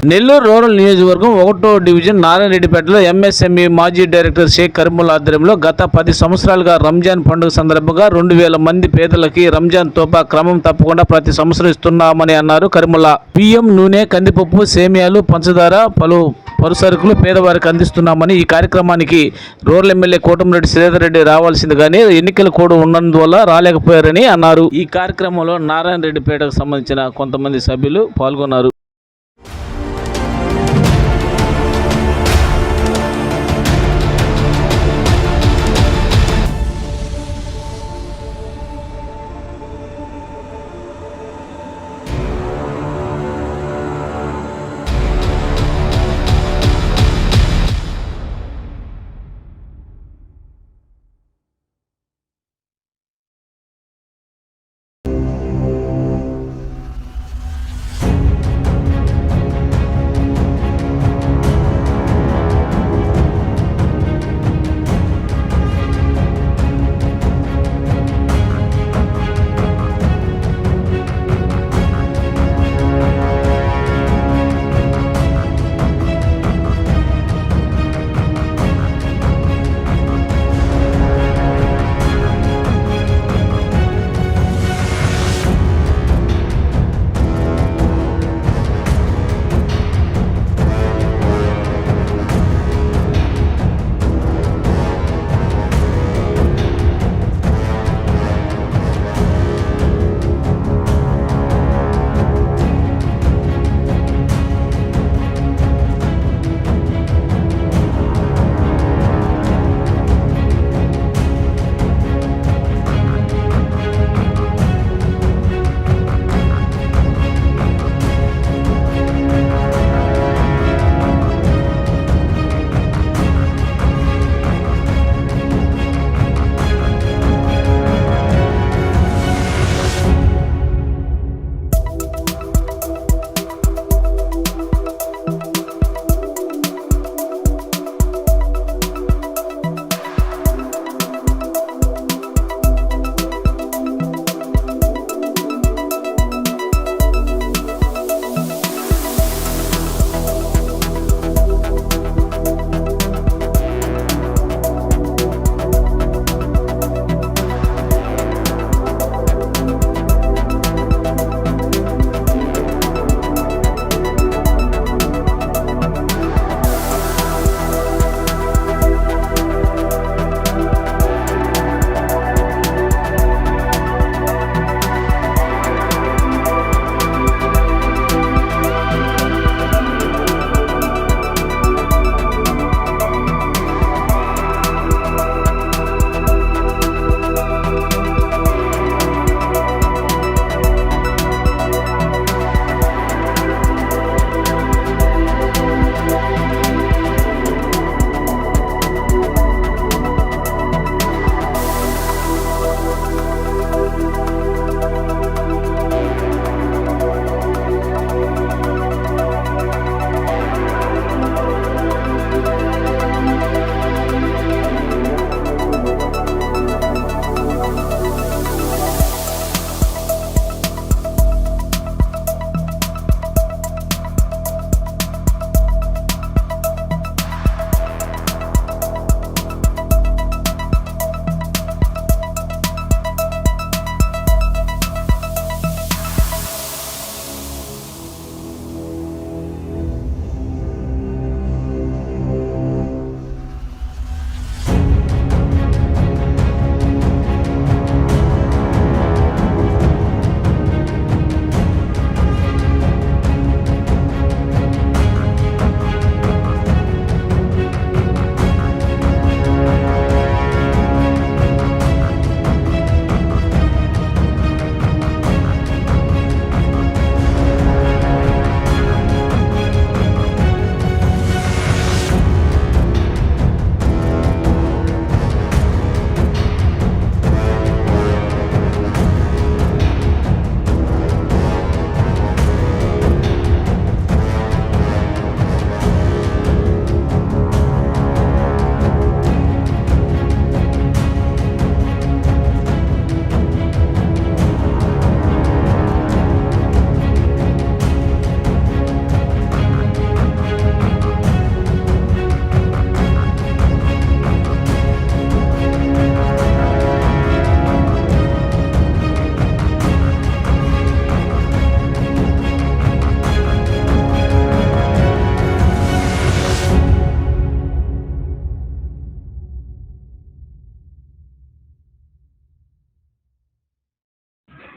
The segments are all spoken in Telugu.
నెల్లూరు రూరల్ నియోజకవర్గం 1వ డివిజన్ నారాయణరెడ్డిపేటలో ఎంఎస్ఎంఈ మాజీ డైరెక్టర్ షేక్ కరీముల్లా ఆధ్వర్యంలో గత 10 సంవత్సరాలుగా రంజాన్ పండుగ సందర్భంగా 2000 మంది పేదలకి రంజాన్ తోఫా క్రమం తప్పకుండా ప్రతి సంవత్సరం ఇస్తున్నామని అన్నారు కరీముల్లా. బియ్యం, నూనె, కందిపప్పు, సేమియాలు, పంచదార, పలు సరుకులు పేదవారికి అందిస్తున్నామని, ఈ కార్యక్రమానికి రూరల్ ఎమ్మెల్యే కోటమిరెడ్డి శ్రీధర్ రెడ్డి రావాల్సిందిగానే ఎన్నికల కోడ్ ఉన్నందువల్ల రాలేకపోయారని అన్నారు. ఈ కార్యక్రమంలో నారాయణరెడ్డిపేటకు సంబంధించిన కొంతమంది సభ్యులు పాల్గొన్నారు.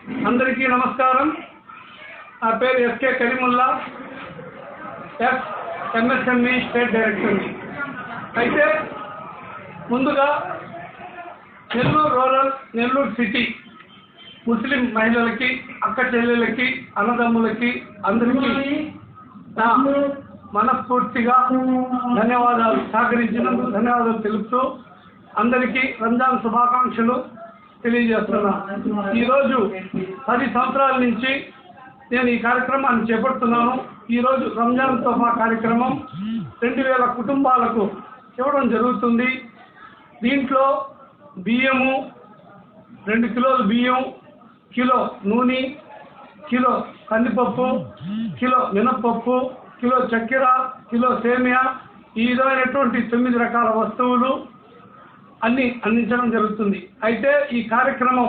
అందరికీ నమస్కారం. నా పేరు SK Karimulla, MSME state director. అయితే ముందుగా Nellore rural, Nellore city Muslim మహిళలకి, అక్క చెల్లెలకి, అన్నదమ్ములకి అందరికీ నా మనస్ఫూర్తిగా ధన్యవాదాలు, సహకరించినందుకు ధన్యవాదాలు తెలుపుతూ అందరికీ రంజాన్ శుభాకాంక్షలు తెలియజేస్తున్నా. ఈరోజు 10 సంవత్సరాల నుంచి నేను ఈ కార్యక్రమాన్ని చేపడుతున్నాను. ఈరోజు రంజాన్ తోఫా కార్యక్రమం 2000 కుటుంబాలకు ఇవ్వడం జరుగుతుంది. దీంట్లో బియ్యము 2 కిలోలు బియ్యం, కిలో నూనె, కిలో కందిపప్పు, కిలో మినప్పప్పు, కిలో చక్కెర, కిలో సేమియా, ఈ విధమైనటువంటి 9 రకాల వస్తువులు అన్నీ అందించడం జరుగుతుంది. అయితే ఈ కార్యక్రమం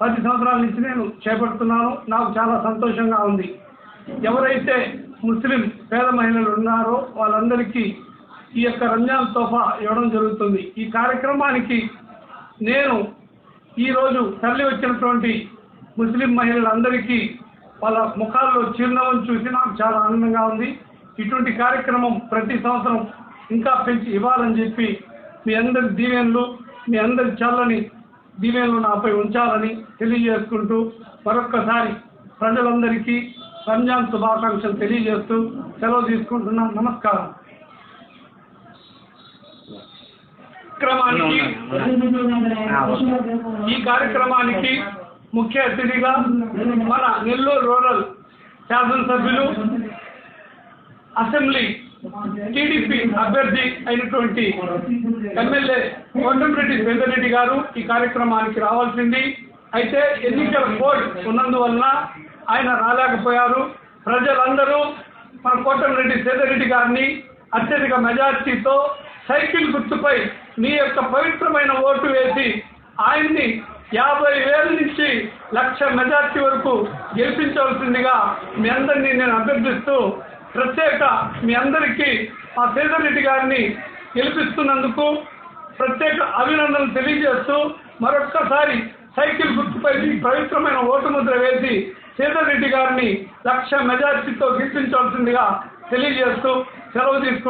10 సంవత్సరాల నుంచి నేను చేపడుతున్నాను. నాకు చాలా సంతోషంగా ఉంది. ఎవరైతే ముస్లిం పేద మహిళలు ఉన్నారో వాళ్ళందరికీ ఈ యొక్క రంజాన్ తోఫా ఇవ్వడం జరుగుతుంది. ఈ కార్యక్రమానికి నేను ఈరోజు తరలి వచ్చినటువంటి ముస్లిం మహిళలందరికీ వాళ్ళ ముఖాల్లో చిరునవ్వును చూసి నాకు చాలా ఆనందంగా ఉంది. ఇటువంటి కార్యక్రమం ప్రతి సంవత్సరం ఇంకా పెంచి ఇవ్వాలని చెప్పి మీ అందరి దీవెనలు, మీ అందరి చల్లని దీవెనలు నాపై ఉంచాలని తెలియజేసుకుంటూ మరొక్కసారి ప్రజలందరికీ రంజాన్ శుభాకాంక్షలు తెలియజేస్తూ సెలవు తీసుకుంటున్నాను. నమస్కారం. ఈ కార్యక్రమానికి ముఖ్య అతిథిగా మన నెల్లూరు రూరల్ శాసనసభ్యులు, అసెంబ్లీ టీడీపీ అభ్యర్థి అయినటువంటి ఎమ్మెల్యే కోటమిరెడ్డి శ్రీధర్ రెడ్డి గారు ఈ కార్యక్రమానికి రావాల్సింది. అయితే ఎన్నికల కోడ్ ఉన్నందువలన ఆయన రాలేకపోయారు. ప్రజలందరూ మన కోటమిరెడ్డి శ్రీధర్ రెడ్డి గారిని అత్యధిక మెజార్టీతో సైకిల్ గుర్తుపై మీ యొక్క పవిత్రమైన ఓటు వేసి ఆయన్ని 50,000 నుంచి 1,00,000 మెజార్టీ వరకు గెలిపించవలసిందిగా మీ అందరినీ నేను అభ్యర్థిస్తూ ప్రత్యేక మీ అందరికీ మా శ్రీధర్ రెడ్డి గారిని గెలిపిస్తున్నందుకు ప్రత్యేక అభినందనలు తెలియజేస్తూ మరొక్కసారి సైకిల్ గుర్తుపై పవిత్రమైన ఓటు ముద్ర వేసి శ్రీధర్ రెడ్డి గారిని 1,00,000 మెజార్టీతో గెలిపించవలసిందిగా తెలియజేస్తూ సెలవు తీసుకుంటున్నాను.